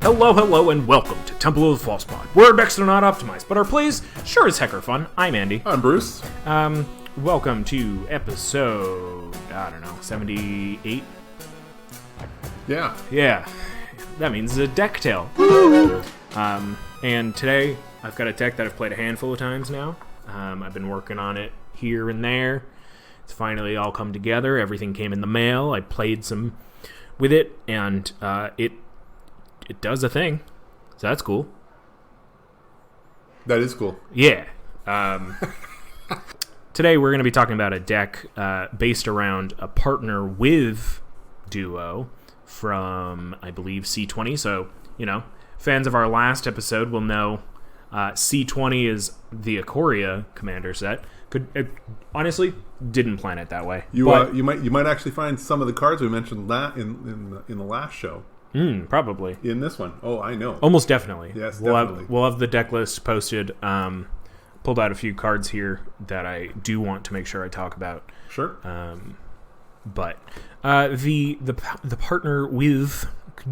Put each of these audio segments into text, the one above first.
Hello, and welcome to Temple of the False Pod. Where decks are not optimized, but our plays sure as heck are fun. I'm Andy. I'm Bruce. Welcome to episode, 78? Yeah. Yeah, that means a deck tale. And today, I've got a deck that I've played a handful of times now. I've been working on it here and there. It's finally all come together. Everything came in the mail. I played some with it, and it does a thing. So that's cool. That is cool. Yeah. Today we're going to be talking about a deck based around a partner with duo from, I believe, C20. So, fans of our last episode will know C20 is the Ikoria commander set. Honestly, didn't plan it that way. You might actually find some of the cards we mentioned in the last show. Probably. In this one. Oh, I know. Almost definitely. Yes, definitely. We'll have the deck list posted. Pulled out a few cards here that I do want to make sure I talk about. Sure. But the partner with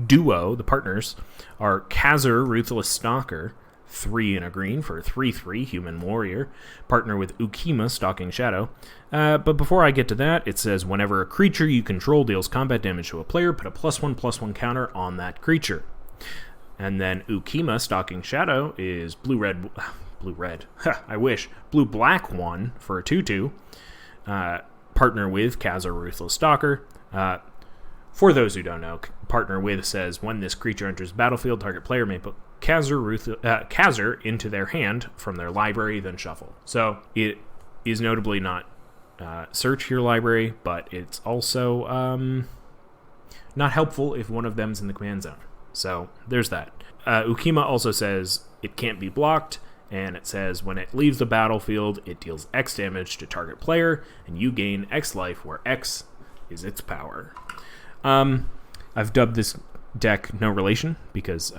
duo, the partners, are Cazur, Ruthless Stalker, 3 and a green for a 3/3 human warrior. Partner with Ukkima, Stalking Shadow. But before I get to that, it says whenever a creature you control deals combat damage to a player, put a +1/+1 counter on that creature. And then Ukkima, Stalking Shadow, is blue-red. I wish. Blue-black 1 for a 2/2. Partner with Cazur, Ruthless Stalker. For those who don't know, partner with says when this creature enters the battlefield, target player may put Cazur into their hand from their library, then shuffle. So it is notably not search your library, but it's also not helpful if one of them's in the command zone. So there's that. Ukkima also says it can't be blocked, and it says when it leaves the battlefield, it deals X damage to target player, and you gain X life, where X is its power. I've dubbed this deck No Relation because,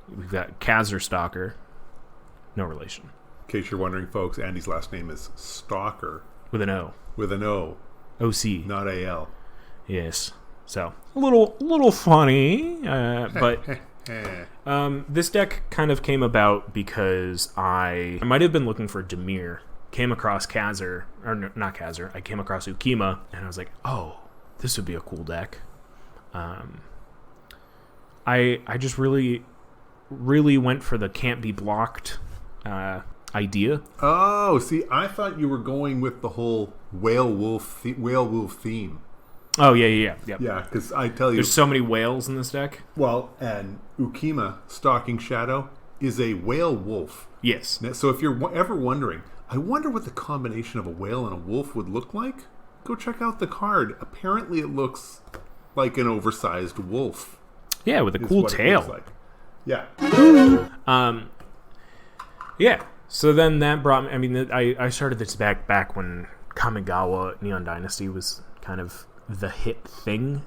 we've got Cazur Stalker, no relation. In case you're wondering, folks, Andy's last name is Stalker. With an O. With an O. O-C. Not A-L. Yes. So, a little funny, but this deck kind of came about because I might have been looking for Dimir, came across Cazur, or no, not Cazur, I came across Ukkima, and I was like, oh, this would be a cool deck. I just really went for the can't be blocked idea. Oh, see, I thought you were going with the whole whale wolf theme. Oh, yeah. Yeah, because I tell you... There's so many whales in this deck. Well, and Ukkima, Stalking Shadow, is a whale wolf. Yes. So if you're ever wondering, I wonder what the combination of a whale and a wolf would look like, go check out the card. Apparently it looks like an oversized wolf. Yeah, with a cool tail. Like. Yeah. Yeah. So then that brought me... I started this back when Kamigawa Neon Dynasty was kind of the hit thing.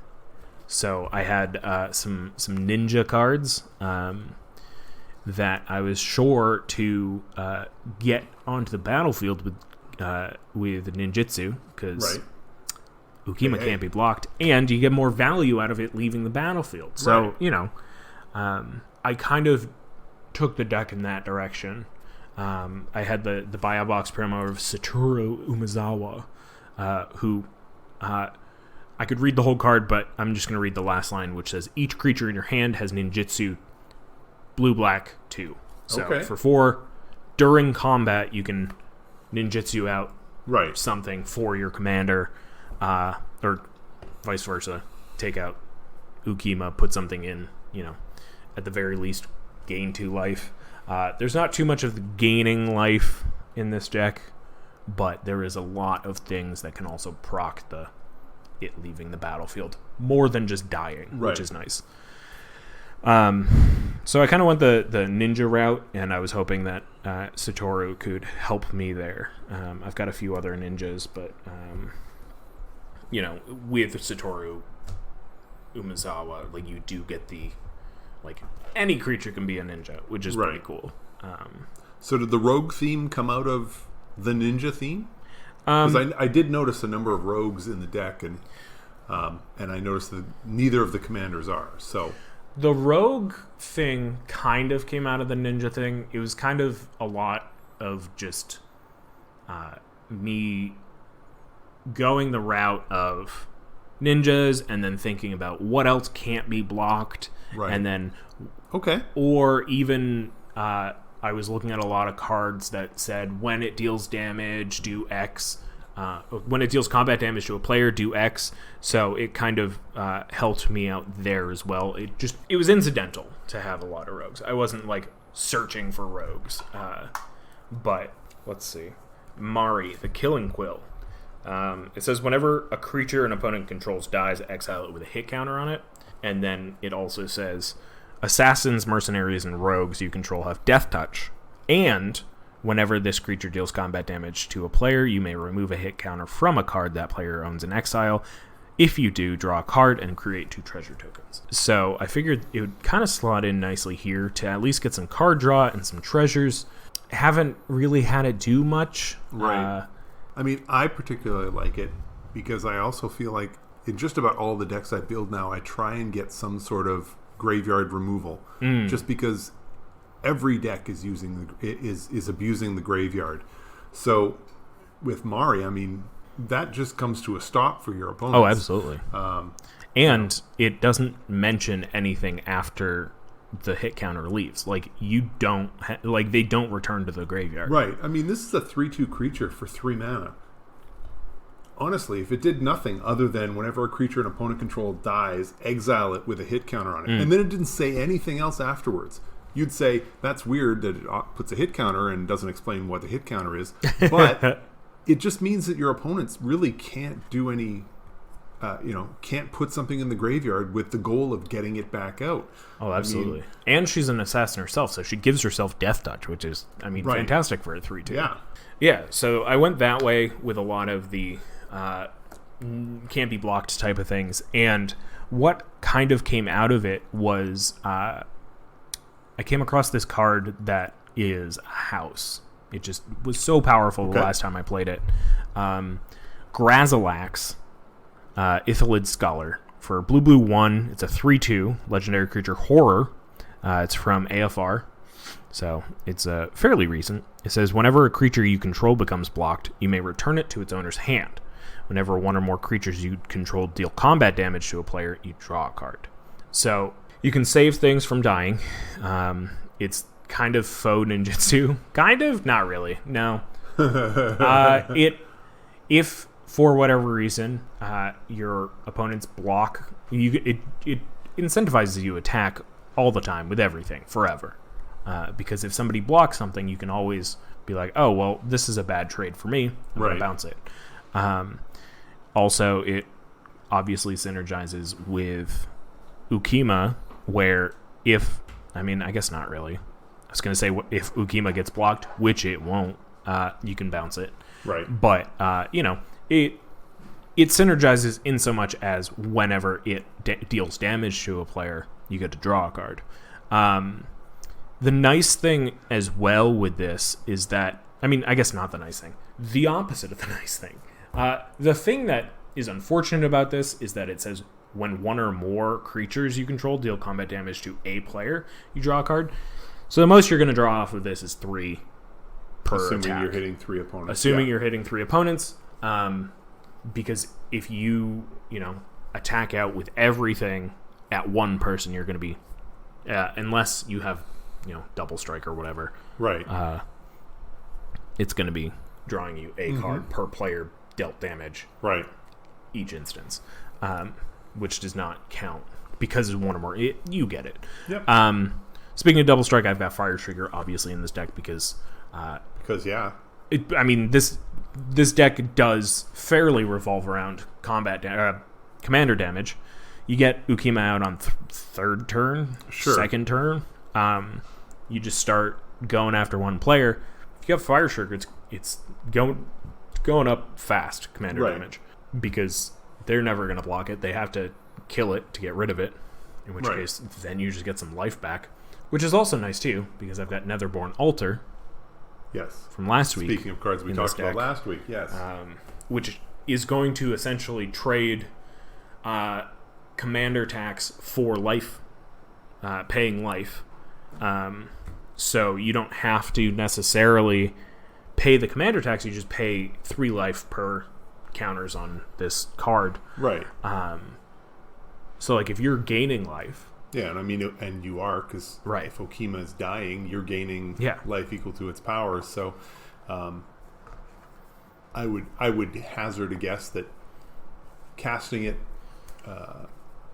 So I had some ninja cards that I was sure to get onto the battlefield with ninjutsu, because Ukkima can't be blocked, and you get more value out of it leaving the battlefield. So, I kind of took the deck in that direction. I had the buy box promo of Satoru Umezawa, who I could read the whole card, but I'm just going to read the last line, which says, each creature in your hand has ninjutsu blue-black 2. So for 4, during combat, you can ninjutsu out something for your commander, or vice versa. Take out Ukkima, put something in, at the very least, gain 2 life. There's not too much of the gaining life in this deck, but there is a lot of things that can also proc it leaving the battlefield more than just dying, which is nice. So I kind of went the ninja route, and I was hoping that Satoru could help me there. I've got a few other ninjas, but with Satoru Umezawa, like, you do get the, like, any creature can be a ninja, which is pretty cool. So did the rogue theme come out of the ninja theme? Because I did notice a number of rogues in the deck, and I noticed that neither of the commanders are. So The rogue thing kind of came out of the ninja thing. It was kind of a lot of just me going the route of ninjas and then thinking about what else can't be blocked. Right. And then... Okay. Or even... I was looking at a lot of cards that said when it deals damage, do X. When it deals combat damage to a player, do X. So it kind of helped me out there as well. It was incidental to have a lot of rogues. I wasn't like searching for rogues. But let's see. Mari, the Killing Quill. It says whenever a creature an opponent controls dies, exile it with a hit counter on it. And then it also says assassins, mercenaries, and rogues you control have death touch. And whenever this creature deals combat damage to a player, you may remove a hit counter from a card that player owns in exile. If you do, draw a card and create 2 treasure tokens. So I figured it would kind of slot in nicely here to at least get some card draw and some treasures. Haven't really had it do much. Right. I mean, I particularly like it because I also feel like in just about all the decks I build now, I try and get some sort of graveyard removal, just because every deck is is abusing the graveyard. So with Mari, I mean, that just comes to a stop for your opponents. Oh, absolutely. And it doesn't mention anything after the hit counter leaves. Like you don't they don't return to the graveyard. Right. I mean, this is a 3/2 creature for 3 mana. Honestly, if it did nothing other than whenever a creature an opponent controlled dies, exile it with a hit counter on it, and then it didn't say anything else afterwards, you'd say, that's weird that it puts a hit counter and doesn't explain what the hit counter is. But it just means that your opponents really can't do any, can't put something in the graveyard with the goal of getting it back out. Oh, absolutely. And she's an assassin herself, so she gives herself death touch, which is, fantastic for a 3/2. Yeah. Yeah, so I went that way with a lot of the can't be blocked type of things. And what kind of came out of it was I came across this card that is a house. It just was so powerful the last time I played it. Grazilax, Ithalid Scholar. For blue 1, it's a 3/2 legendary creature horror. It's from AFR, so it's fairly recent. It says whenever a creature you control becomes blocked, you may return it to its owner's hand. Whenever one or more creatures you control deal combat damage to a player, you draw a card. So you can save things from dying. It's kind of faux ninjutsu. Kind of? Not really. No. If for whatever reason your opponent's block, it incentivizes you to attack all the time with everything forever. Because if somebody blocks something, you can always be like, oh, well, this is a bad trade for me. I'm going to bounce it. Also, it obviously synergizes with Ukkima, where I guess not really. I was going to say if Ukkima gets blocked, which it won't, you can bounce it. Right. But, it synergizes in so much as whenever it deals damage to a player, you get to draw a card. The nice thing as well with this is that, I guess not the nice thing, the opposite of the nice thing. The thing that is unfortunate about this is that it says when one or more creatures you control deal combat damage to a player, you draw a card. So the most you're going to draw off of this is 3 per Assuming attack. you're hitting 3 opponents. Assuming you're hitting 3 opponents. Because if you, attack out with everything at one person, you're going to be, unless you have, double strike or whatever. Right. It's going to be drawing you a card per player dealt damage. Right. Each instance, which does not count because it's one or more. You get it. Yep. Speaking of double strike, I've got Fire Trigger obviously in this deck because this deck does fairly revolve around commander damage. You get Ukkima out on third turn, second turn. You just start going after one player. If you have Fire Trigger, it's going up fast commander damage because they're never going to block it. They have to kill it to get rid of it, in which case then you just get some life back, which is also nice too because I've got Netherborn Altar from last week. Speaking of cards we talked about last week, which is going to essentially trade commander tax for life paying life. So you don't have to necessarily pay the commander tax. You just pay 3 life per counters on this card. Right. So like if you're gaining life. Yeah, and I mean, and you are, because right. if Ukkima is dying, you're gaining life equal to its power. So I would hazard a guess that casting it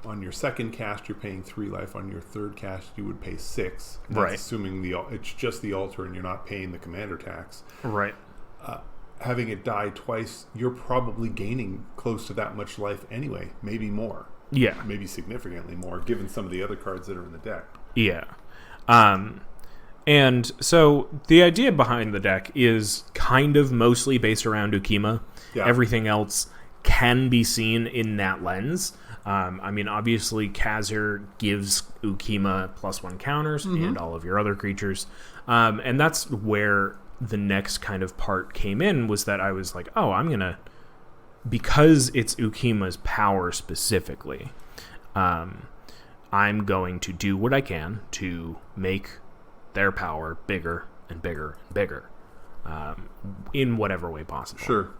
on your second cast, you're paying 3 life. On your third cast, you would pay 6. That's right. assuming it's just the altar and you're not paying the commander tax. Right. Having it die twice, you're probably gaining close to that much life anyway, maybe more. Yeah. Maybe significantly more, given some of the other cards that are in the deck. Yeah. And so the idea behind the deck is kind of mostly based around Ukkima. Yeah. Everything else can be seen in that lens. I mean, obviously, Cazur gives Ukkima +1 counters and all of your other creatures. And that's where the next kind of part came in, was that I was like, oh, I'm going to... Because it's Ukkima's power specifically, I'm going to do what I can to make their power bigger and bigger and bigger in whatever way possible. Sure.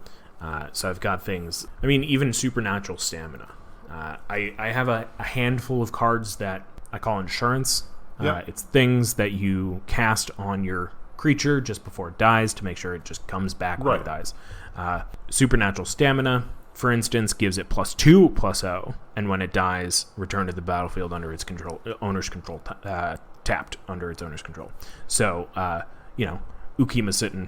So I've got things... I mean, even supernatural stamina. I have a handful of cards that I call insurance. It's things that you cast on your creature just before it dies to make sure it just comes back when it dies. Supernatural stamina, for instance, gives it +2/+0, and when it dies, return to the battlefield under its owner's control, tapped under its owner's control. So, Ukkima sitting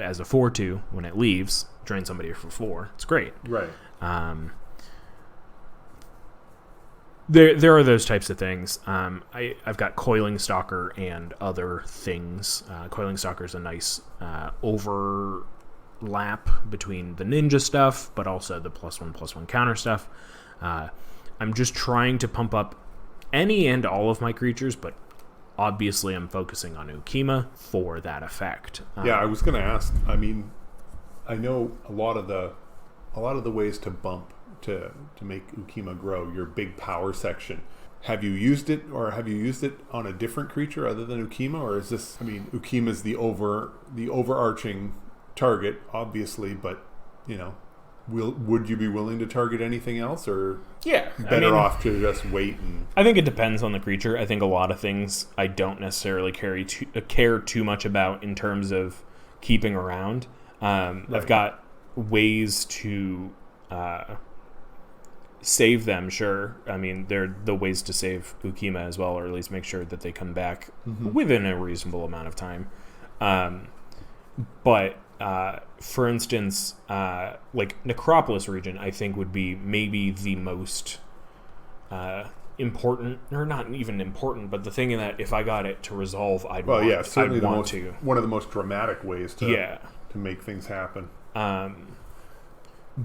as a 4/2 when it leaves, drain somebody for 4. It's great. Right. There are those types of things. I've got Coiling Stalker and other things. Coiling Stalker is a nice overlap between the ninja stuff, but also the +1/+1 counter stuff. I'm just trying to pump up any and all of my creatures, but obviously I'm focusing on Ukkima for that effect. I was going to ask. I mean, I know a lot of the ways to bump to make Ukkima grow, your big power section. Have you used it, or have you used it on a different creature other than Ukkima, or is this? I mean, Ukkima is the overarching target, obviously, but would you be willing to target anything else, or better off to just wait? And I think it depends on the creature. I think a lot of things I don't necessarily care too much about in terms of keeping around. I've got ways to save them, sure. I mean, they're the ways to save Ukkima as well, or at least make sure that they come back within a reasonable amount of time. But for instance, like Necropolis region, I think would be maybe the most important, or not even important, but the thing in that if I got it to resolve, I'd want to. One of the most dramatic ways to make things happen.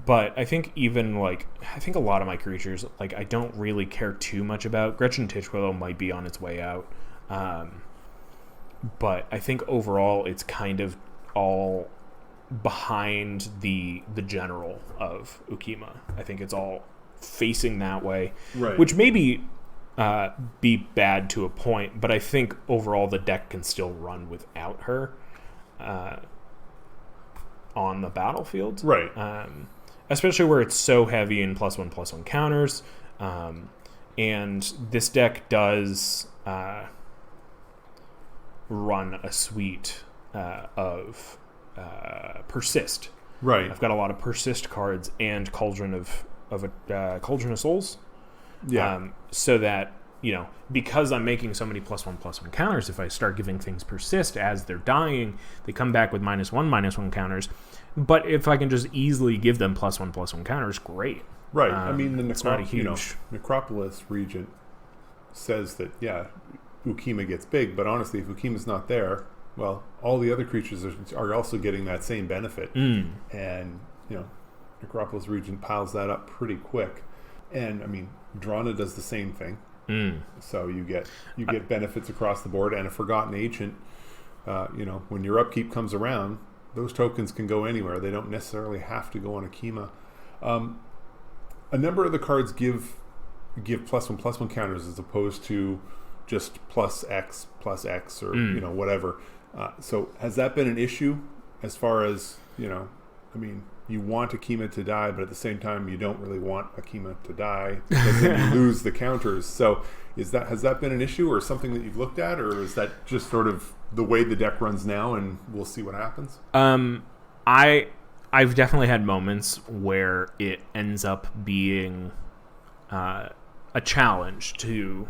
But I think even I think a lot of my creatures, I don't really care too much about. Gretchen Titchwillow might be on its way out. But I think overall it's kind of all behind the general of Ukkima. I think it's all facing that way, right. Which may be bad to a point, but I think overall the deck can still run without her on the battlefield. Right. Especially where it's so heavy in +1/+1 counters. And this deck does run a suite of Persist. Right. I've got a lot of Persist cards and Cauldron of Souls. Yeah. So that, because I'm making so many +1/+1 counters, if I start giving things Persist as they're dying, they come back with -1/-1 counters. But if I can just easily give them +1/+1 counters, great. Right. I mean, the Necropolis region says that, Ukkima gets big, but honestly, if Ukkima's not there, well, all the other creatures are also getting that same benefit. And, Necropolis region piles that up pretty quick. And, I mean, Drana does the same thing. So you get benefits across the board. And a Forgotten Ancient, when your upkeep comes around, those tokens can go anywhere. They don't necessarily have to go on Ukkima. A number of the cards give +1/+1 counters as opposed to just plus X, or whatever. So has that been an issue as far as, I mean, you want Ukkima to die, but at the same time, you don't really want Ukkima to die because then you lose the counters. So has that been an issue or something that you've looked at, or is that just sort of the way the deck runs now and we'll see what happens? I've definitely had moments where it ends up being a challenge to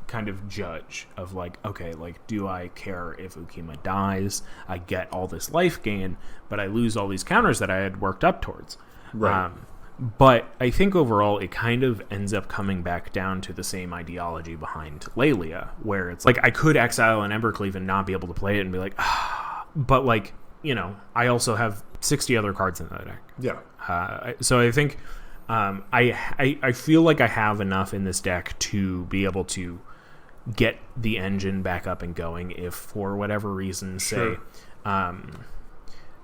kind of judge of like, okay, like, do I care if Ukkima dies? I get all this life gain, but I lose all these counters that I had worked up towards. Right. But I think overall it kind of ends up coming back down to the same ideology behind Lelia, where it's like I could exile an Embercleave and not be able to play it and be like, but like, I also have 60 other cards in that deck. Yeah. So I think I feel like I have enough in this deck to be able to get the engine back up and going if for whatever reason, Sure. I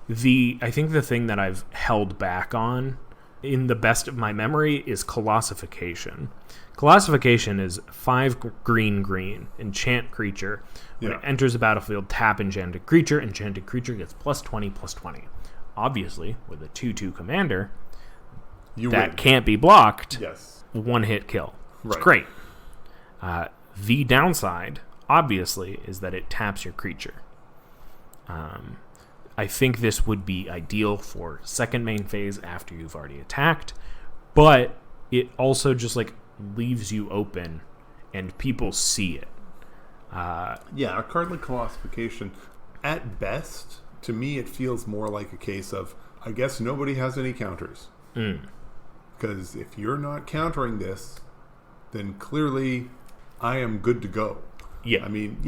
think the thing that I've held back on in the best of my memory is Colossification. Colossification is 5 green, enchant creature. When it enters the battlefield, tap enchanted creature. Enchanted creature gets +20/+20. Obviously, with a 2/2 commander, You that win. can't be blocked. Yes. One hit kill. It's Right. great. The downside, obviously, is that it taps your creature. I think this would be ideal for second main phase after you've already attacked, but it also just like leaves you open and people see it. Yeah, a card like Colossification, at best, to me, it feels more like a case of, I guess nobody has any counters. Because if you're not countering this, then clearly I am good to go. Yeah. I mean,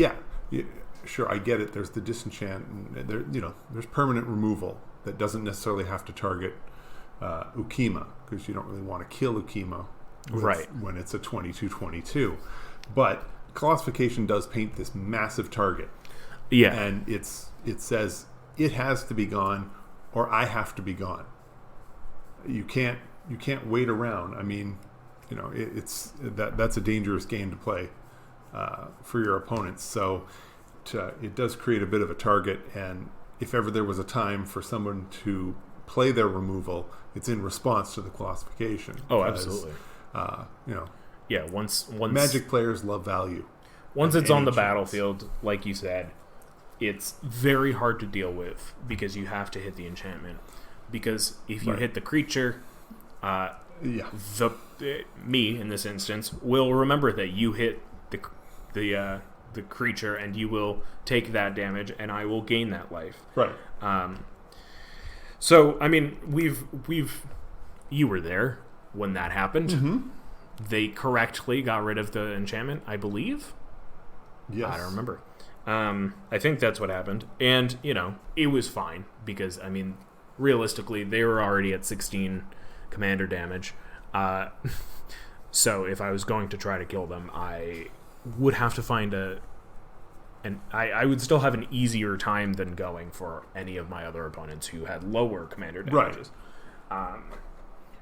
sure, I get it. There's the disenchant, and there's permanent removal that doesn't necessarily have to target Ukkima, because you don't really want to kill Ukkima when it's a 22/22. But Colossification does paint this massive target. Yeah. And it says it has to be gone or I have to be gone. You can't wait around. I mean, that's a dangerous game to play for your opponents. So it does create a bit of a target, and if ever there was a time for someone to play their removal, it's in response to the Colossification. Oh, absolutely. Yeah, once Magic players love value. Once it's Any on the chance. battlefield, like you said, it's very hard to deal with because you have to hit the enchantment. Because if you hit the creature, me in this instance will remember that you hit the creature, and you will take that damage, and I will gain that life. Right. So I mean, you were there when that happened. Mm-hmm. They correctly got rid of the enchantment, I believe. Yes. I don't remember. I think that's what happened. And, it was fine because, I mean, realistically, they were already at 16 commander damage. So if I was going to try to kill them, I would have to find I would still have an easier time than going for any of my other opponents who had lower commander damages. Right.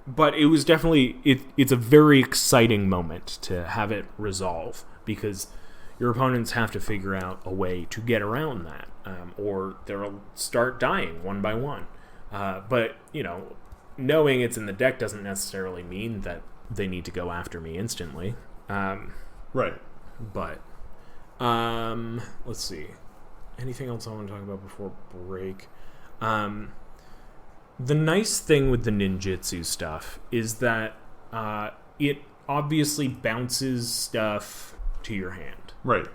But it was definitely, it's a very exciting moment to have it resolve because your opponents have to figure out a way to get around that, or they'll start dying one by one. But, knowing it's in the deck doesn't necessarily mean that they need to go after me instantly. Right. But, let's see. Anything else I want to talk about before break? The nice thing with the ninjutsu stuff is that it obviously bounces stuff to your hand. Right.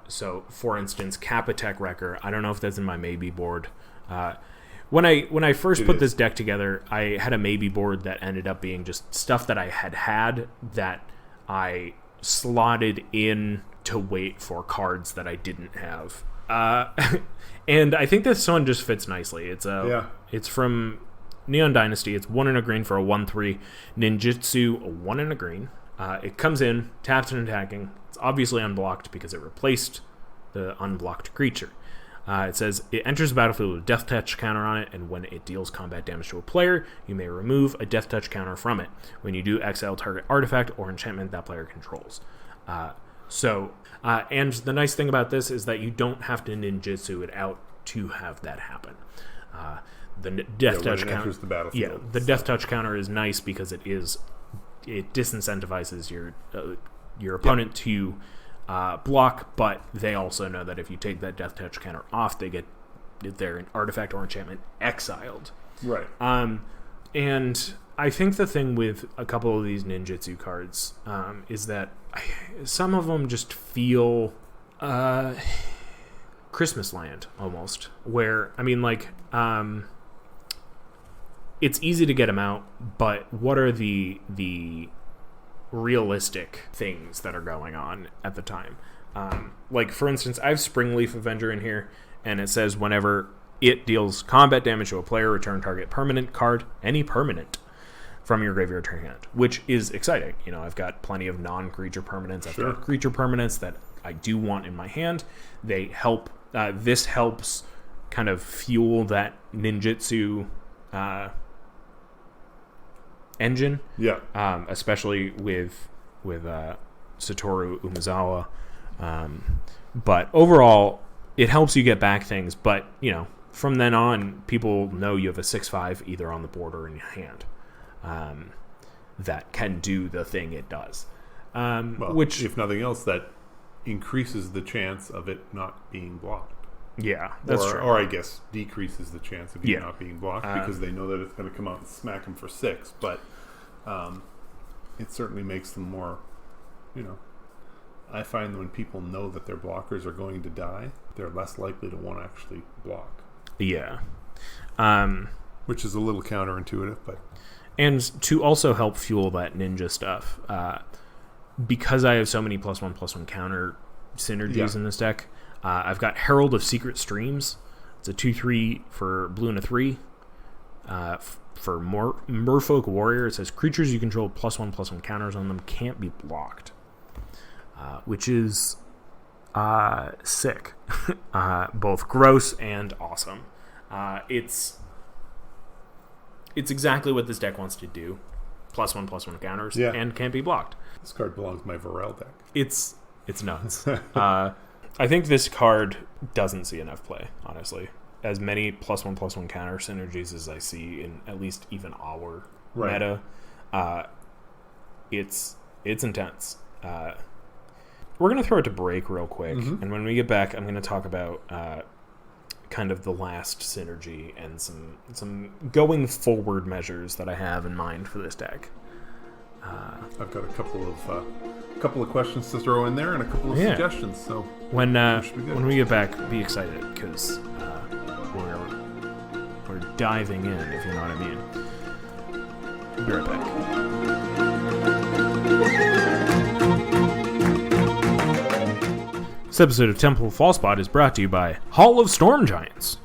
So, for instance, Kappa-Tech Wrecker. I don't know if that's in my maybe board. When I first put this deck together, I had a maybe board that ended up being just stuff that I had that I slotted in to wait for cards that I didn't have. And I think this one just fits nicely. It's from Neon Dynasty. It's 1 and a green for a 1/3 ninjutsu, 1 and a green. It comes in, taps and attacking. It's obviously unblocked because it replaced the unblocked creature. It says, it enters the battlefield with a Death Touch counter on it, and when it deals combat damage to a player, you may remove a Death Touch counter from it. When you do, exile target artifact or enchantment that player controls. So, and the nice thing about this is that you don't have to ninjutsu it out to have that happen. The death touch counter. The death touch counter is nice because it disincentivizes your opponent to block, but they also know that if you take that death touch counter off, they get their artifact or enchantment exiled. Right. And I think the thing with a couple of these ninjutsu cards is that some of them just feel Christmas Land almost, where it's easy to get them out, but what are the realistic things that are going on at the time? For instance, I have Springleaf Avenger in here, and it says whenever it deals combat damage to a player, return target permanent card, any permanent, from your graveyard to your hand, which is exciting. I've got plenty of non-creature permanents. I've got creature permanents that I do want in my hand. They help. This helps kind of fuel that ninjutsu engine. Yeah. Especially with Satoru Umezawa. But overall, it helps you get back things. But, from then on, people know you have a 6/5 either on the board or in your hand that can do the thing it does. Which, if nothing else, that increases the chance of it not being blocked. Yeah, that's true. Or I guess decreases the chance of you not being blocked because they know that it's going to come out and smack them for 6. But it certainly makes them more, I find that when people know that their blockers are going to die, they're less likely to want to actually block. Yeah. Which is a little counterintuitive, but... And to also help fuel that ninja stuff, because I have so many +1/+1 counter synergies in this deck, I've got Herald of Secret Streams. It's a 2/3 for blue and a 3. For Merfolk Warrior, it says creatures you control +1/+1 counters on them can't be blocked, which is sick. Both gross and awesome. It's exactly what this deck wants to do. +1/+1 counters and can't be blocked. This card belongs to my Varel deck. It's nuts. I think this card doesn't see enough play, honestly. As many +1/+1 counter synergies as I see in at least even our meta, it's intense. We're going to throw it to break real quick, and when we get back, I'm going to talk about kind of the last synergy and some going forward measures that I have in mind for this deck. I've got a couple of questions to throw in there and a couple of suggestions. So when we get back, be excited because we're diving in, if you know what I mean. We'll be right back. This episode of Temple of Fallspot is brought to you by Hall of Storm Giants.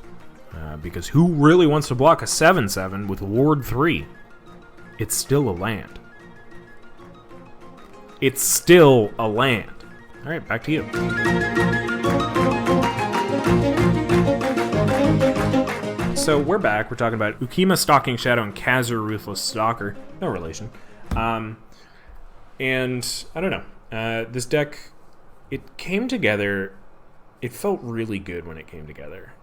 Because who really wants to block a 7/7 with Ward 3? It's still a land. It's still a land. All right, back to you. So we're back. We're talking about Ukkima, Stalking Shadow, and Cazur, Ruthless Stalker. No relation. And I don't know. This deck, it came together. It felt really good when it came together.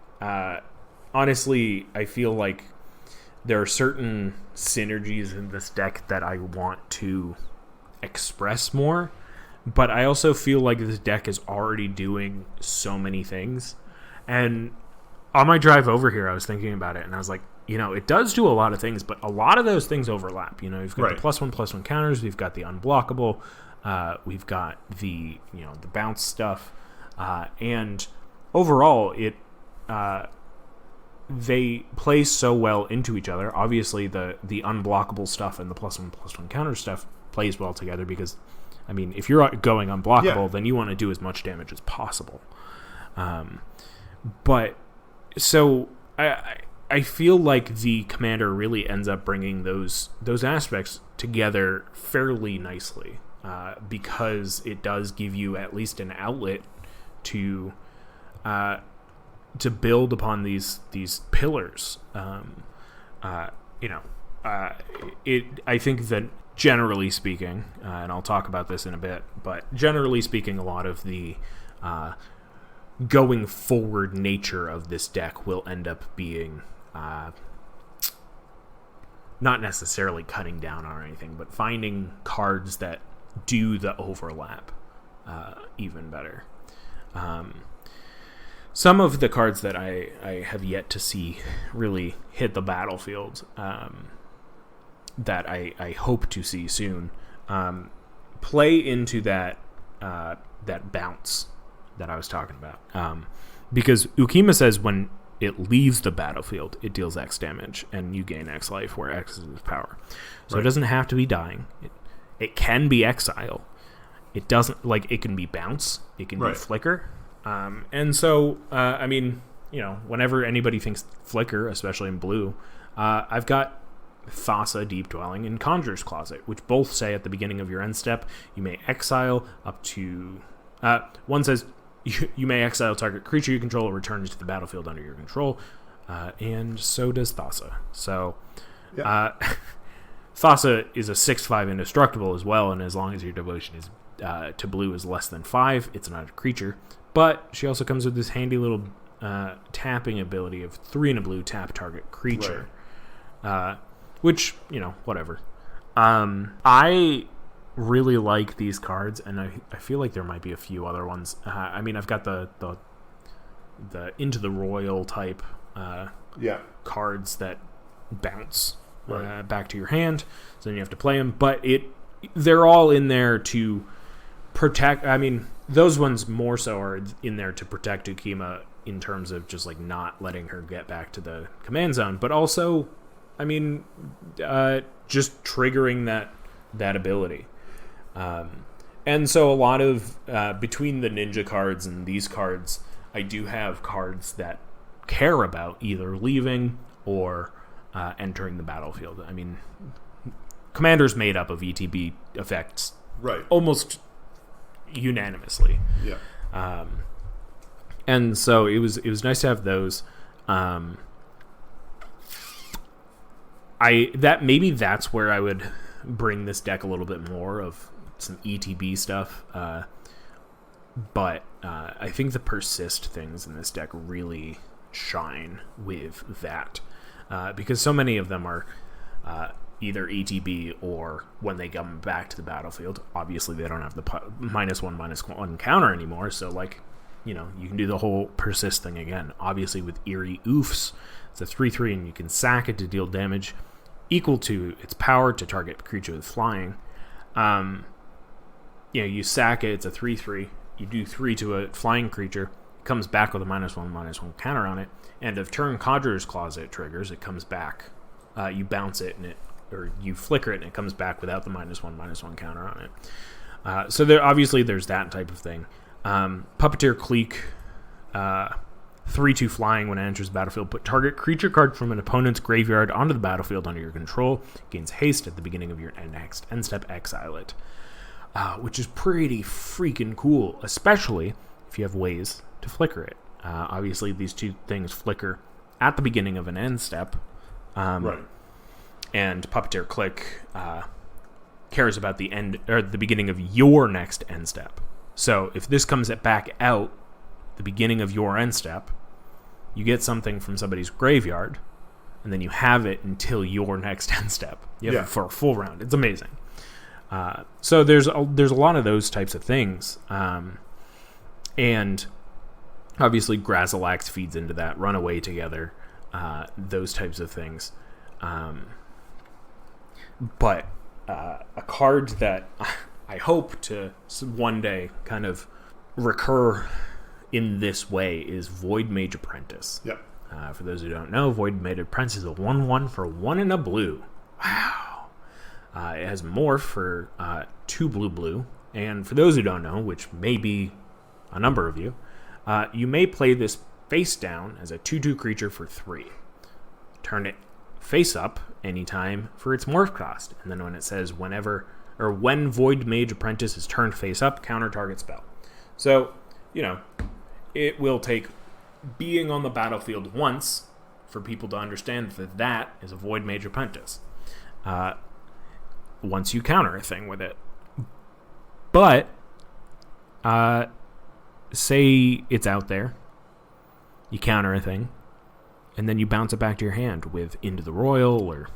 Honestly, I feel like there are certain synergies in this deck that I want to express more, but I also feel like this deck is already doing so many things. And on my drive over here, I was thinking about it, and I was like, it does do a lot of things, but a lot of those things overlap. You've got the +1/+1 counters, we've got the Unblockable, we've got the the bounce stuff, and overall, they play so well into each other. Obviously, the Unblockable stuff and the +1/+1 counter stuff plays well together because, if you're going Unblockable, then you want to do as much damage as possible. But so I feel like the commander really ends up bringing those aspects together fairly nicely, because it does give you at least an outlet to build upon these pillars. I think that generally speaking, and I'll talk about this in a bit, but generally speaking, a lot of the going forward nature of this deck will end up being not necessarily cutting down on anything, but finding cards that do the overlap even better. Some of the cards that I have yet to see really hit the battlefield that I hope to see soon play into that bounce that I was talking about. Because Ukkima says when it leaves the battlefield, it deals X damage, and you gain X life, where X is its power. So It doesn't have to be dying. It can be exile. It doesn't, like, it can be bounce. It can be flicker. And so, I mean, you know, whenever anybody thinks flicker, especially in blue, I've got Thassa, Deep Dwelling, and Conjurer's Closet, which both say at the beginning of your end step, you may exile up to... one says... You may exile target creature you control or return it to the battlefield under your control, and so does Thassa. So, Thassa is a 6/5 indestructible as well, and as long as your devotion is to blue is less than 5, it's not a creature. But she also comes with this handy little tapping ability of 3 in a blue, tap target creature, which, you know, whatever. I really like these cards, and I feel like there might be a few other ones. I mean, I've got the Into the Royal type cards that bounce back to your hand, so then you have to play them. But they're all in there to protect. I mean, those ones more so are in there to protect Ukkima in terms of just like not letting her get back to the command zone, but also, I mean, just triggering that ability. And so a lot of, between the ninja cards and these cards, I do have cards that care about either leaving or entering the battlefield. I mean, Commander's made up of ETB effects almost unanimously. Yeah. And so it was nice to have those. Maybe that's where I would bring this deck a little bit more of some ETB stuff, but I think the persist things in this deck really shine with that, because so many of them are either ETB or when they come back to the battlefield, obviously they don't have the -1/-1 counter anymore, so like, you know, you can do the whole persist thing again. Obviously with Eerie Oofs, it's a 3/3 and you can sack it to deal damage equal to its power to target creature with flying. You know, you sack it, it's a 3/3, you do 3 to a flying creature, it comes back with a -1/-1 counter on it, and if turn Conjurer's Closet triggers, it comes back, you bounce it, or you flicker it, and it comes back without the -1/-1 counter on it. So there's that type of thing. Puppeteer Clique, 3/2 flying when it enters the battlefield. Put target creature card from an opponent's graveyard onto the battlefield under your control. Gains haste at the beginning of your next end step. Exile it. Which is pretty freaking cool, especially if you have ways to flicker it. Obviously, these two things flicker at the beginning of an end step. And Puppeteer Clique cares about the end or the beginning of your next end step. So if this comes back out the beginning of your end step, you get something from somebody's graveyard, and then you have it until your next end step. You have it for a full round. It's amazing. So there's a lot of those types of things, and obviously Grazilax feeds into that. Run away together, those types of things. But a card that I hope to one day kind of recur in this way is Void Mage Apprentice. Yep. For those who don't know, Void Mage Apprentice is a 1/1 for 1 in a blue. Wow. It has Morph for 2 blue, and for those who don't know, which may be a number of you, you may play this face down as a 2/2 creature for 3. Turn it face up anytime for its Morph cost, and then when it says when Void Mage Apprentice is turned face up, counter target spell. So, you know, it will take being on the battlefield once for people to understand that is a Void Mage Apprentice. once you counter a thing with it. But say it's out there, you counter a thing, and then you bounce it back to your hand with Into the Royal or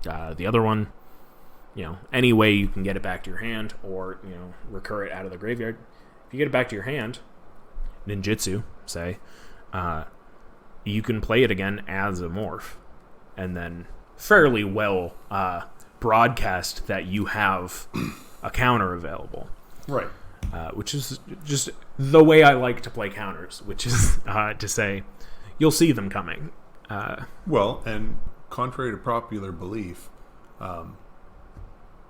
the other one. Any way you can get it back to your hand, or recur it out of the graveyard. If you get it back to your hand, ninjutsu, say, you can play it again as a morph, and then fairly well broadcast that you have a counter available. Right. Which is just the way I like to play counters, which is to say, you'll see them coming. Well, and contrary to popular belief,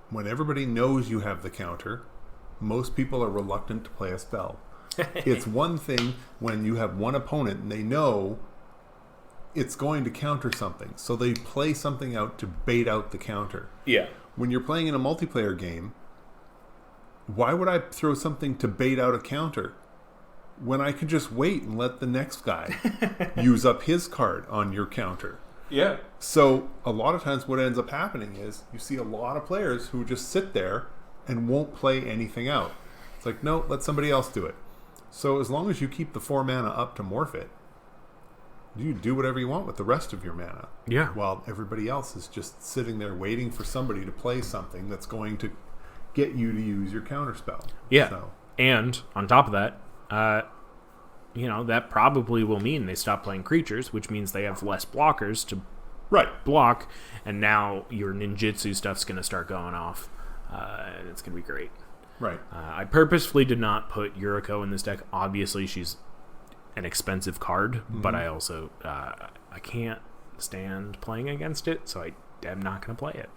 when everybody knows you have the counter, most people are reluctant to play a spell. It's one thing when you have one opponent and they know it's going to counter something, so they play something out to bait out the counter. Yeah. When you're playing in a multiplayer game, why would I throw something to bait out a counter when I could just wait and let the next guy use up his card on your counter? Yeah. So a lot of times what ends up happening is you see a lot of players who just sit there and won't play anything out. It's like, no, let somebody else do it. So as long as you keep the 4 mana up to morph it, you do whatever you want with the rest of your mana. Yeah. While everybody else is just sitting there waiting for somebody to play something that's going to get you to use your counterspell. Yeah. So. And on top of that, that probably will mean they stop playing creatures, which means they have less blockers to block, and now your ninjutsu stuff's going to start going off, and it's going to be great. Right. I purposefully did not put Yuriko in this deck. Obviously, she's an expensive card, but I also I can't stand playing against it, so I am not going to play it.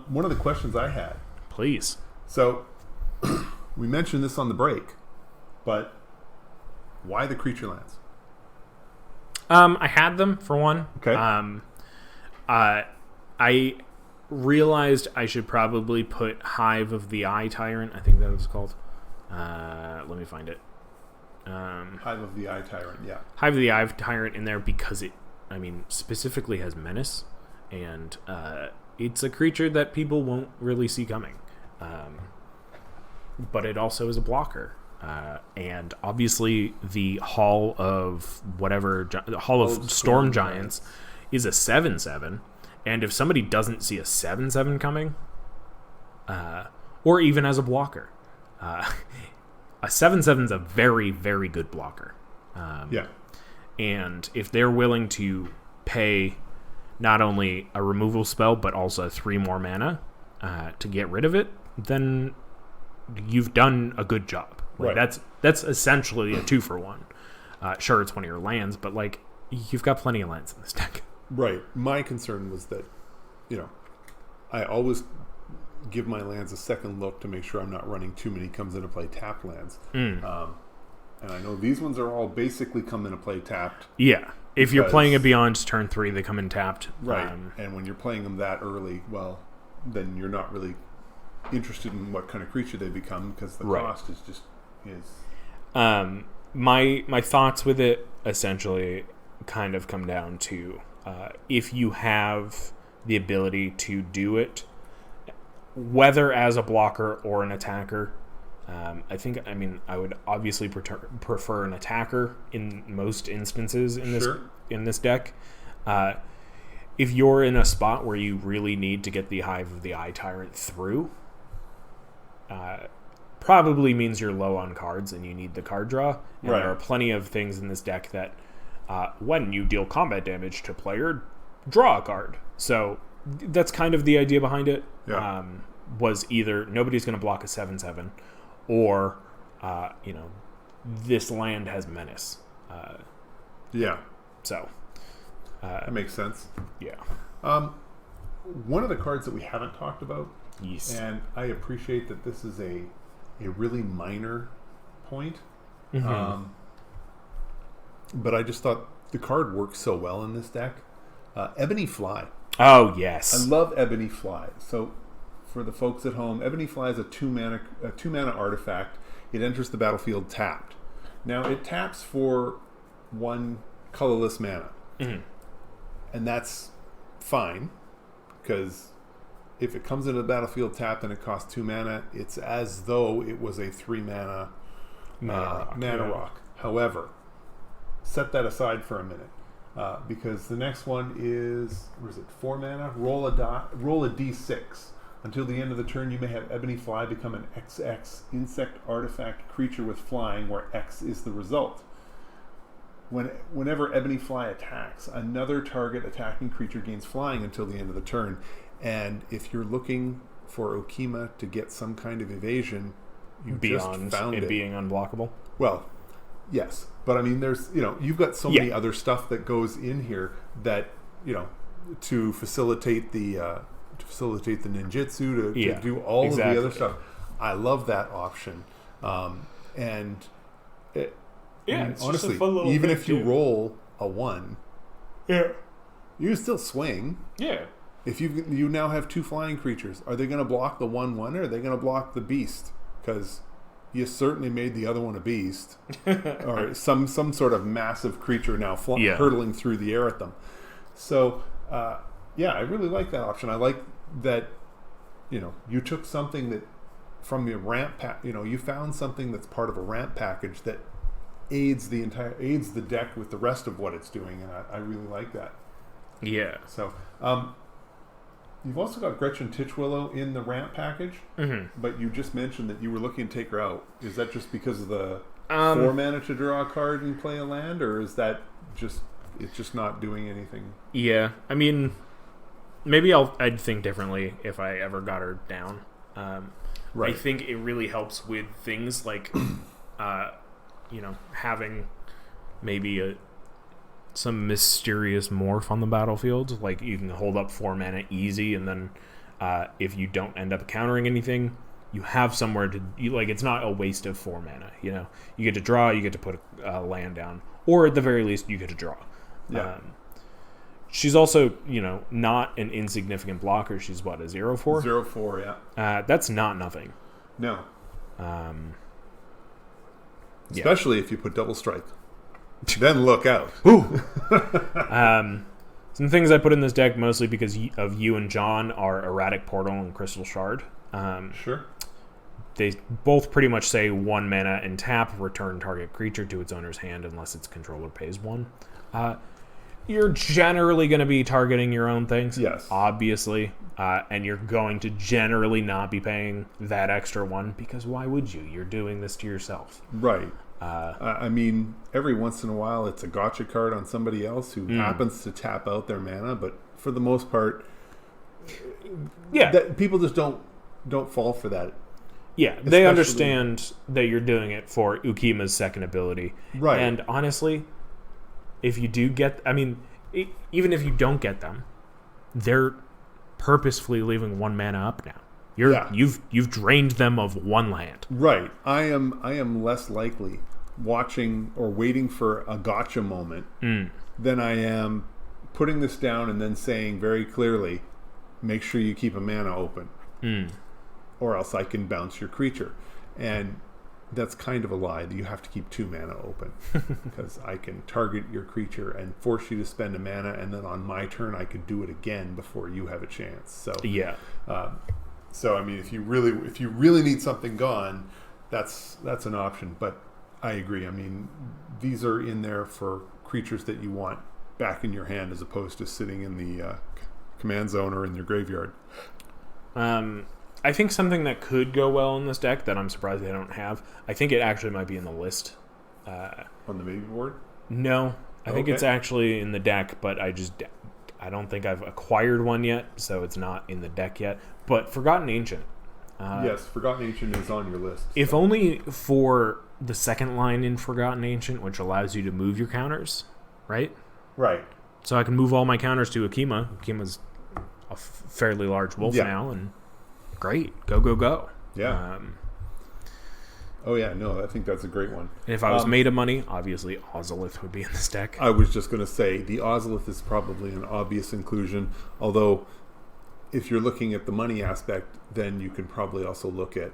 One of the questions I had. Please. So, we mentioned this on the break, but why the creature lands? I had them, for one. Okay. I realized I should probably put Hive of the Eye Tyrant. I think that was called. Let me find it. Hive of the Eye Tyrant, yeah. Hive of the Eye Tyrant in there because it, specifically has Menace, and it's a creature that people won't really see coming. But it also is a blocker. And obviously the Hall of Storm Giants is a 7/7, and if somebody doesn't see a 7/7 coming, or even as a blocker, a 7/7 is a very, very good blocker. Yeah. And if they're willing to pay not only a removal spell but also 3 more mana to get rid of it, then you've done a good job. Like, right. That's essentially a 2-for-1. Sure, it's one of your lands, but you've got plenty of lands in this deck. Right. My concern was that, I always give my lands a second look to make sure I'm not running too many comes into play tapped lands. And I know these ones are all basically come into play tapped. Yeah. If you're playing it beyond turn 3, they come in tapped. Right. And when you're playing them that early, well, then you're not really interested in what kind of creature they become because the cost is just my thoughts with it essentially kind of come down to if you have the ability to do it, whether as a blocker or an attacker. I would obviously prefer an attacker in most instances in this deck. If you're in a spot where you really need to get the Hive of the Eye Tyrant through, probably means you're low on cards and you need the card draw. And there are plenty of things in this deck that when you deal combat damage to player, draw a card. So that's kind of the idea behind it. Yeah. Was either nobody's going to block a 7/7 or this land has Menace. So that makes sense. Yeah. One of the cards that we haven't talked about, yes, and I appreciate that this is a really minor point, but I just thought the card works so well in this deck. Ebony Fly. Oh yes, I love Ebony Fly. So for the folks at home, Ebony Fly is a 2 mana artifact. It enters the battlefield tapped. Now it taps for 1 colorless mana, and that's fine because if it comes into the battlefield tapped and it costs 2 mana, it's as though it was a 3 mana rock. However, set that aside for a minute, because the next one is, what is it, 4 mana? Roll a d6. Until the end of the turn, you may have Ebony Fly become an XX insect artifact creature with flying, where X is the result. Whenever Ebony Fly attacks, another target attacking creature gains flying until the end of the turn. And if you're looking for Ukkima to get some kind of evasion, you beyond just found it being unblockable. Well, yes, but I mean, there's you've got so many other stuff that goes in here that to facilitate the ninjutsu, to do all of the other stuff. I love that option, and it's honestly, just a fun little even thing if you too. roll a 1, you can still swing. Yeah. If you now have 2 flying creatures, are they going to block the 1/1 or are they going to block the beast? Because you certainly made the other one a beast, or some sort of massive creature now hurtling through the air at them. So, I really like that option. I like that, you took something that from your ramp pack, you found something that's part of a ramp package that aids the deck with the rest of what it's doing, and I really like that. Yeah. So, you've also got Gretchen Titchwillow in the ramp package, but you just mentioned that you were looking to take her out. Is that just because of the 4 mana to draw a card and play a land, or is that it's just not doing anything? Yeah, I mean, maybe I'd think differently if I ever got her down. Right. I think it really helps with things like, having maybe some mysterious morph on the battlefield. Like, you can hold up 4 mana easy, and then if you don't end up countering anything, you have somewhere to... it's not a waste of 4 mana, You get to draw, you get to put a land down. Or at the very least, you get to draw. Yeah. She's also, not an insignificant blocker. She's, what, a 0/4? 0/4, yeah. That's not nothing. No. Especially if you put double strike. Then look out. Some things I put in this deck mostly because of you and John are Erratic Portal and Crystal Shard. Sure. They both pretty much say 1 mana and tap, return target creature to its owner's hand unless its controller pays 1. You're generally going to be targeting your own things. Yes. Obviously. And you're going to generally not be paying that extra 1 because why would you? You're doing this to yourself. Right. I mean, every once in a while it's a gotcha card on somebody else who happens to tap out their mana, but for the most part, people just don't fall for that. Yeah, they understand that you're doing it for Ukkima's second ability. Right. And honestly, if you do get... even if you don't get them, they're purposefully leaving 1 mana up now. You've drained them of 1 land. Right. I am less likely watching or waiting for a gotcha moment than I am putting this down and then saying very clearly, make sure you keep a mana open. Or else I can bounce your creature. And that's kind of a lie. You have to keep 2 mana open because I can target your creature and force you to spend a mana, and then on my turn I could do it again before you have a chance. So yeah. So I mean, if you really need something gone, that's an option. But I agree. I mean, these are in there for creatures that you want back in your hand as opposed to sitting in the command zone or in your graveyard. I think something that could go well in this deck that I'm surprised they don't have, I think it actually might be in the list. On the maybe board? No. I think it's actually in the deck, but I don't think I've acquired one yet, so it's not in the deck yet. But Forgotten Ancient. Yes, Forgotten Ancient is on your list. If only for the second line in Forgotten Ancient, which allows you to move your counters, right? Right. So I can move all my counters to Ukkima. Ukkima's a fairly large wolf now, and great. Go. Yeah. Oh, yeah, no, I think that's a great one. And if I was made of money, obviously Ozolith would be in this deck. I was just going to say, the Ozolith is probably an obvious inclusion, although if you're looking at the money aspect, then you can probably also look at,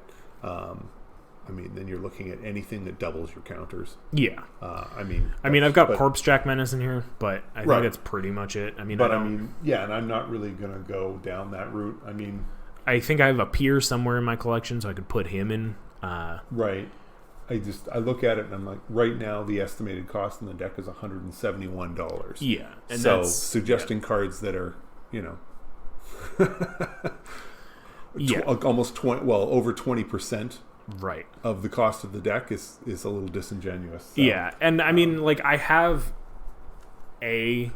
I mean, then you're looking at anything that doubles your counters. Yeah. I've got Corpse Jack Menace in here, but I think that's pretty much it. And I'm not really going to go down that route. I mean, I think I have a Pier somewhere in my collection, so I could put him in. Right. I look at it and I'm like, right now the estimated cost in the deck is $171. Yeah, and so that's suggesting cards that are, almost 20, over 20%. Right. Of the cost of the deck is a little disingenuous. So. Yeah, and I mean, like, I have a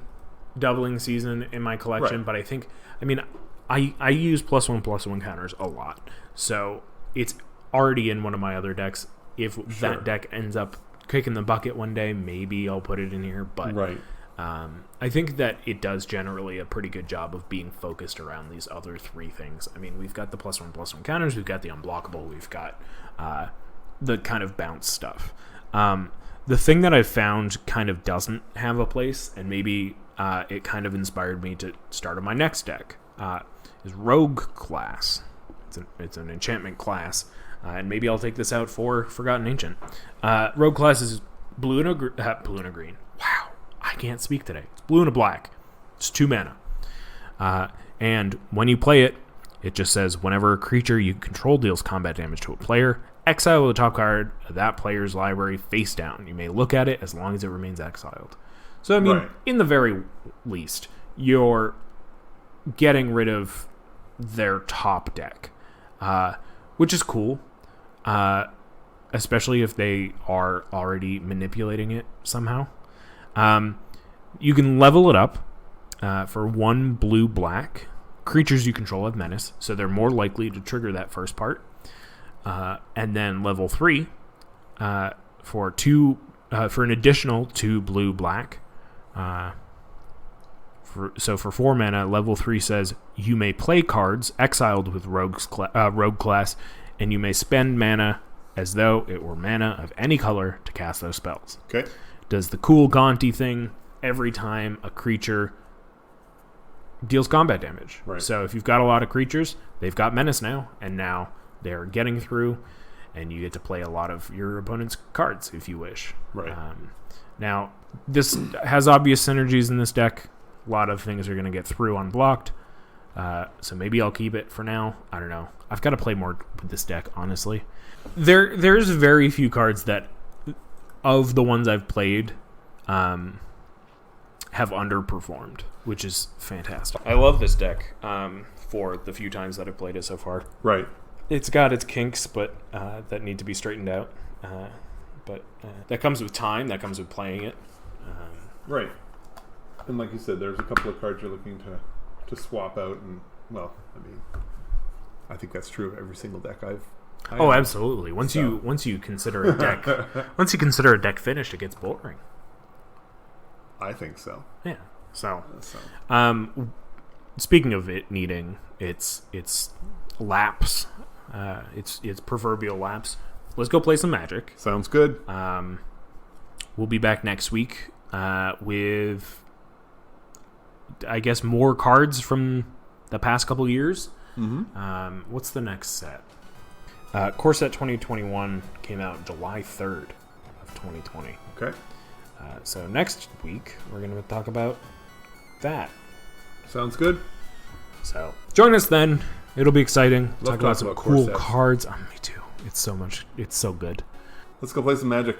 doubling season in my collection, but I think, I use +1/+1 counters a lot, so it's already in one of my other decks. If that deck ends up kicking the bucket one day, maybe I'll put it in here. But I think that it does generally a pretty good job of being focused around these other three things. I mean, we've got the +1/+1 counters, we've got the unblockable, we've got the kind of bounce stuff. The thing that I've found kind of doesn't have a place, and maybe it kind of inspired me to start on my next deck, is Rogue class. It's an enchantment class. And maybe I'll take this out for Forgotten Ancient. Rogue class is blue and a green. Wow, I can't speak today. It's blue and a black. It's 2 mana. And when you play it, it just says, whenever a creature you control deals combat damage to a player, exile the top card of that player's library face down. You may look at it as long as it remains exiled. So, I mean, in the very least, you're getting rid of their top deck, which is cool. Especially if they are already manipulating it somehow. You can level it up for 1 blue-black. Creatures you control have menace, so they're more likely to trigger that first part. And then level 3 for an additional 2 blue-black. So for 4 mana, level 3 says you may play cards exiled with Rogue class, and you may spend mana as though it were mana of any color to cast those spells. Okay. Does the cool Gonti thing every time a creature deals combat damage. Right. So if you've got a lot of creatures, they've got menace now, and now they're getting through, and you get to play a lot of your opponent's cards if you wish. Right. Now, this has obvious synergies in this deck. A lot of things are going to get through unblocked. So maybe I'll keep it for now. I don't know. I've got to play more with this deck, honestly. There's very few cards that, of the ones I've played, have underperformed, which is fantastic. I love this deck for the few times that I've played it so far. Right. It's got its kinks, but that need to be straightened out. But that comes with time. That comes with playing it. Right. And like you said, there's a couple of cards you're looking to swap out, and I think that's true of every single deck I've. Absolutely. Once you consider a deck, finished, it gets boring. I think so. Yeah. So. Speaking of it needing its lapse, its proverbial lapse, let's go play some Magic. Sounds good. We'll be back next week with, I guess, more cards from the past couple years. Mm-hmm. What's the next set? Core Set 2021 came out July 3rd of 2020. Okay. So next week, we're going to talk about that. Sounds good. So join us then. It'll be exciting. Love talk about some cool cards. Me too. It's so good. Let's go play some Magic.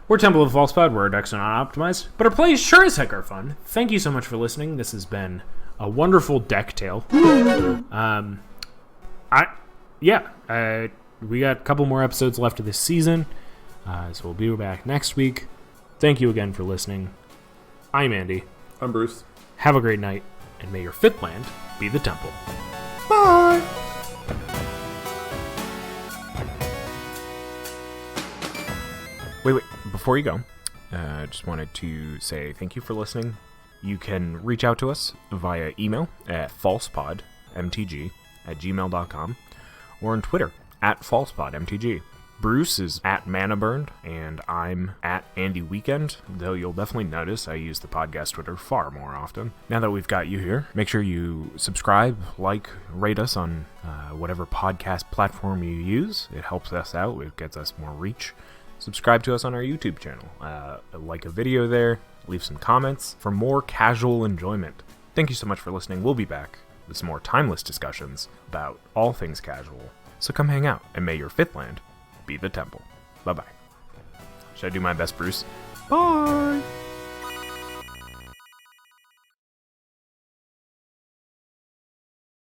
We're Temple of Falspod. Where our decks are not optimized, but our plays sure as heck are fun. Thank you so much for listening. This has been a wonderful deck tale. We got a couple more episodes left of this season, so we'll be back next week. Thank you again for listening. I'm Andy. I'm Bruce. Have a great night, and may your fifth land be the temple. Bye! Wait. Before you go, I just wanted to say thank you for listening. You can reach out to us via email at falsepodmtg@gmail.com or on Twitter @falsepodmtg. Bruce is at ManaBurned, and I'm at Andy Weekend, though you'll definitely notice I use the podcast Twitter far more often. Now that we've got you here, make sure you subscribe, like, rate us on whatever podcast platform you use. It helps us out. It gets us more reach. Subscribe to us on our YouTube channel. Like a video there. Leave some comments for more casual enjoyment. Thank you so much for listening. We'll be back with some more timeless discussions about all things casual. So come hang out, and may your fifth land be the temple. Bye-bye. Should I do my best, Bruce? Bye!